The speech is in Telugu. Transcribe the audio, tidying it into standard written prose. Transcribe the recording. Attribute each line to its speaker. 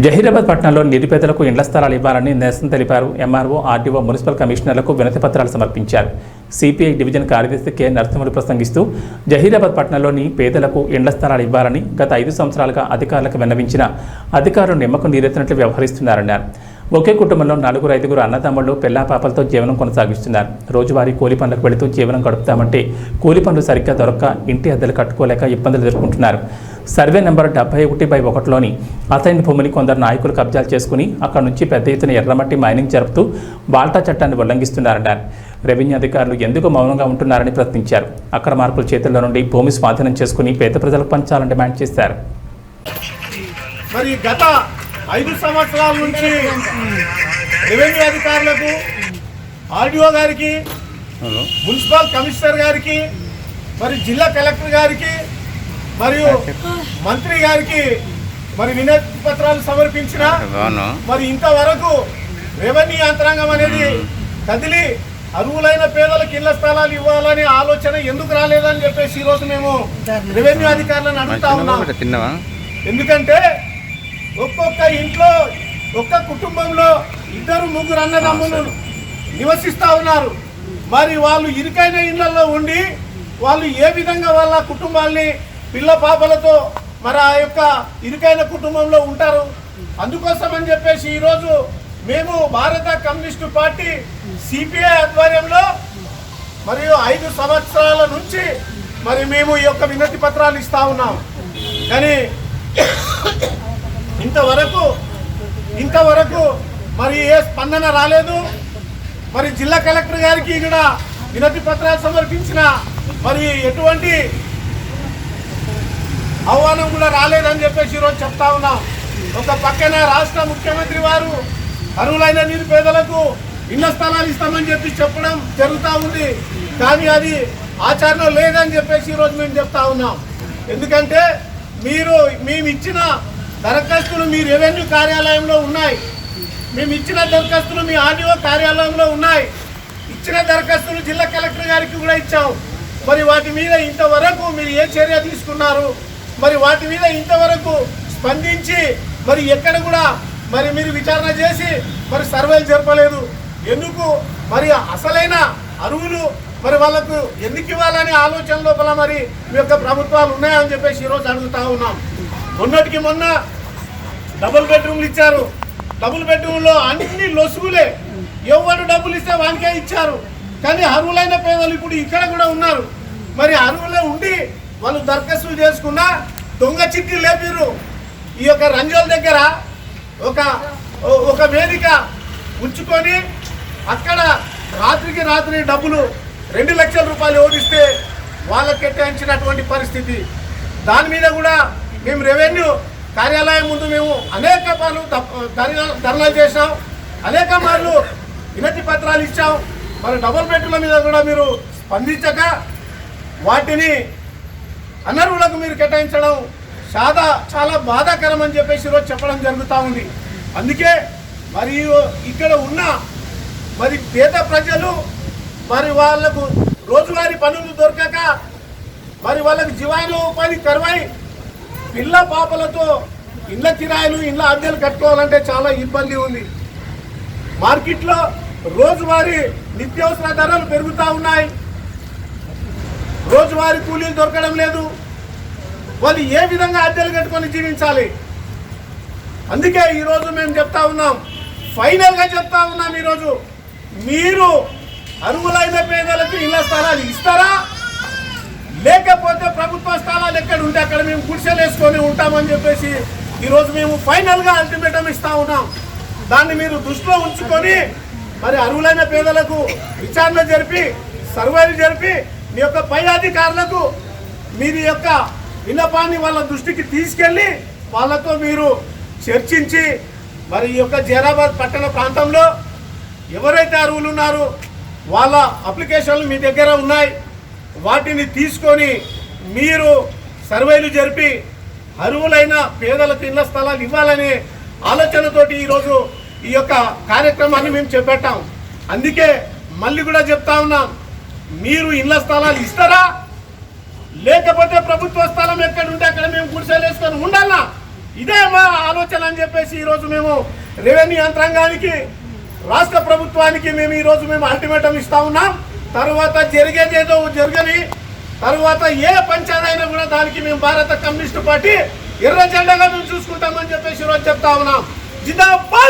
Speaker 1: జహీరాబాద్ పట్టణంలో నిరుపేదలకు ఇండ్ల స్థలాలు ఇవ్వాలని నిరసన తెలిపారు. ఎంఆర్ఓ, ఆర్డీఓ, మున్సిపల్ కమిషనర్లకు వినతి పత్రాలు సమర్పించారు. సిపిఐ డివిజన్ కార్యదర్శి కె నరసింహులు ప్రసంగిస్తూ జహీరాబాద్ పట్టణంలోని పేదలకు ఇండ్ల స్థలాలు ఇవ్వాలని గత 5 సంవత్సరాలుగా అధికారులకు విన్నవించిన అధికారులు నిమ్మకు నీరెత్తినట్లు వ్యవహరిస్తున్నారన్నారు. ఒకే కుటుంబంలో 4-5 అన్నదమ్ముళ్ళు పెళ్లాపాపలతో జీవనం కొనసాగిస్తున్నారు. రోజువారీ కూలి పనులకు వెళుతూ జీవనం గడుపుతామంటే కూలి పనులు సరిగ్గా దొరక్క ఇంటి అద్దెలు కట్టుకోలేక ఇబ్బందులు ఎదుర్కొంటున్నారు. సర్వే నెంబర్ 71/1లోని అసైన్ భూమిని కొందరు నాయకులు కబ్జాలు చేసుకుని అక్కడి నుంచి పెద్ద ఎత్తున ఎర్రమట్టి మైనింగ్ జరుపుతూ బాల్టా చట్టాన్ని ఉల్లంఘిస్తున్నారన్నారు. రెవెన్యూ అధికారులు ఎందుకు మౌనంగా ఉంటున్నారని ప్రశ్నించారు. అక్రమార్కుల చేతుల్లో నుండి భూమి స్వాధీనం చేసుకుని పేద ప్రజలకు పంచాలని డిమాండ్ చేశారు.
Speaker 2: మరి గత 5 సంవత్సరాల నుంచి రెవెన్యూ అధికారులకు, ఆర్డీఓ గారికి, మున్సిపల్ కమిషనర్ గారికి, మరి జిల్లా కలెక్టర్ గారికి మరియు మంత్రి గారికి మరి వినతి పత్రాలు సమర్పించిన మరి ఇంతవరకు రెవెన్యూ యంత్రాంగం అనేది కదిలి అర్హులైన పేదలకు ఇళ్ల స్థలాలు ఇవ్వాలనే ఆలోచన ఎందుకు రాలేదని చెప్పేసి ఈరోజు మేము రెవెన్యూ అధికారులను అడుగుతా ఉన్నాం. ఎందుకంటే ఒక్కొక్క ఇంట్లో, ఒక్క కుటుంబంలో 2-3 అన్నదమ్ములు నివసిస్తూ ఉన్నారు. మరి వాళ్ళు ఇరుకైన ఇళ్లలో ఉండి వాళ్ళు ఏ విధంగా వాళ్ళ కుటుంబాల్ని పిల్ల పాపలతో మరి ఆ యొక్క ఇరుకైన కుటుంబంలో ఉంటారు. అందుకోసం అని చెప్పేసి ఈరోజు మేము భారత కమ్యూనిస్టు పార్టీ సిపిఐ ఆధ్వర్యంలో మరియు 5 సంవత్సరాల నుంచి మరి మేము ఈ యొక్క వినతి పత్రాలు ఇస్తా ఉన్నాం. కానీ ఇంతవరకు మరి ఏ స్పందన రాలేదు. మరి జిల్లా కలెక్టర్ గారికి కూడా వినతి పత్రాలు సమర్పించిన మరి ఎటువంటి ఆహ్వానం కూడా రాలేదని చెప్పేసి ఈరోజు చెప్తా ఉన్నాం. ఒక పక్కన రాష్ట్ర ముఖ్యమంత్రి వారు అర్హులైన నిరుపేదలకు ఇళ్ల స్థలాలు ఇస్తామని చెప్పడం జరుగుతూ ఉంది. కానీ అది ఆచరణలో లేదని చెప్పేసి ఈరోజు మేము చెప్తా ఉన్నాం. ఎందుకంటే మేము ఇచ్చిన దరఖాస్తులు మీ రెవెన్యూ కార్యాలయంలో ఉన్నాయి, మేము ఇచ్చిన దరఖాస్తులు మీ ఆర్డీఓ కార్యాలయంలో ఉన్నాయి, ఇచ్చిన దరఖాస్తులు జిల్లా కలెక్టర్ గారికి కూడా ఇచ్చాం. మరి వాటి మీద ఇంతవరకు మీరు ఏ చర్య తీసుకున్నారు? మరి వాటి మీద ఇంతవరకు స్పందించి మరి ఎక్కడ కూడా మరి మీరు విచారణ చేసి మరి సర్వేలు జరపలేదు. ఎందుకు? మరి అసలైన అర్హులు మరి వాళ్ళకు ఎందుకు ఇవ్వాలనే ఆలోచన లోపల మరి మీ యొక్క ప్రభుత్వాలు ఉన్నాయని చెప్పేసి ఈరోజు అడుగుతా ఉన్నాం. మొన్నటికి మొన్న డబుల్ బెడ్రూమ్లు ఇచ్చారు. డబుల్ బెడ్రూమ్లో అన్ని లొసుగులే, ఎవరు డబ్బులు ఇస్తే వానికే ఇచ్చారు. కానీ అర్హులైన పేదలు ఇప్పుడు ఇక్కడ కూడా ఉన్నారు. మరి అర్హులే ఉండి వాళ్ళు దరఖాస్తులు చేసుకున్న దొంగ చిట్టి లేపిర్రు. ఈ యొక్క రంజోల దగ్గర ఒక వేదిక ఉంచుకొని అక్కడ రాత్రికి రాత్రి డబ్బులు 2 లక్షల రూపాయలు ఓడిస్తే వాళ్ళకి కేటాయించినటువంటి పరిస్థితి. దాని మీద కూడా మేము రెవెన్యూ కార్యాలయం ముందు మేము అనేక మార్లు ధర్నాలు చేసాం, అనేక మార్లు వినతి పత్రాలు ఇచ్చాం. మరి డబుల్ బెడ్రూమ్ల మీద కూడా మీరు స్పందించక వాటిని అనర్హులకు మీరు కేటాయించడం చాలా బాధాకరం అని చెప్పేసి ఈరోజు చెప్పడం జరుగుతూ ఉంది. అందుకే మరి ఇక్కడ ఉన్న మరి పేద ప్రజలు మరి వాళ్లకు రోజువారీ పనులు దొరకక మరి వాళ్ళకి జీవనోపాధి కరువై పిల్ల పాపలతో ఇళ్ల కిరాయిలు, ఇళ్ల అద్దెలు కట్టుకోవాలంటే చాలా ఇబ్బంది ఉంది. మార్కెట్లో రోజువారీ నిత్యావసర ధరలు పెరుగుతూ ఉన్నాయి. రోజువారీ కూలీలు దొరకడం లేదు. వాళ్ళు ఏ విధంగా అద్దెలు కట్టుకొని జీవించాలి? అందుకే ఈరోజు మేము చెప్తా ఉన్నాం, ఫైనల్గా చెప్తా ఉన్నాం, ఈరోజు మీరు అర్హులైన పేదలకు ఇళ్ల స్థలాలు ఇస్తారా? లేకపోతే ప్రభుత్వ స్థలాలు ఎక్కడ ఉంటే అక్కడ మేము గుడిసెలు వేసుకొని ఉంటామని చెప్పేసి ఈరోజు మేము ఫైనల్గా అల్టిమేటం ఇస్తా ఉన్నాం. దాన్ని మీరు దృష్టిలో ఉంచుకొని మరి అర్హులైన పేదలకు విచారణ జరిపి సర్వేలు జరిపి మీ యొక్క పై అధికారులకు మీరు యొక్క విన్నపాన్ని వాళ్ళ దృష్టికి తీసుకెళ్ళి వాళ్ళతో మీరు చర్చించి మరి ఈ యొక్క జహీరాబాద్ పట్టణ ప్రాంతంలో ఎవరైతే అర్హులు ఉన్నారో వాళ్ళ అప్లికేషన్లు మీ దగ్గర ఉన్నాయి, వాటిని తీసుకొని మీరు సర్వేలు జరిపి అర్హులైన పేదలకు ఇళ్ల స్థలాలు ఇవ్వాలనే ఆలోచనతోటి ఈరోజు ఈ యొక్క కార్యక్రమాన్ని మేము చేపట్టాం. అందుకే మళ్ళీ కూడా చెప్తా ఉన్నాం, మీరు ఇళ్ల స్థలాలు ఇస్తారా? లేకపోతే ప్రభుత్వ స్థలం ఎక్కడ ఉంటే అక్కడ మేము గుడిసెలు వేసుకొని ఉండాలా? ఇదే మా ఆలోచన అని చెప్పేసి ఈరోజు మేము రెవెన్యూ యంత్రాంగానికి రాష్ట్ర ప్రభుత్వానికి మేము అల్టిమేటం ఇస్తా ఉన్నాం. తర్వాత జరిగేదేదో జరగని తర్వాత ఏ పంచాయతీ అయినా కూడా దానికి మేము భారత కమ్యూనిస్టు పార్టీ ఎర్ర జెండాగా మేము చూసుకుంటామని చెప్పేసి ఈరోజు చెప్తా ఉన్నాం. జిందాబాద్.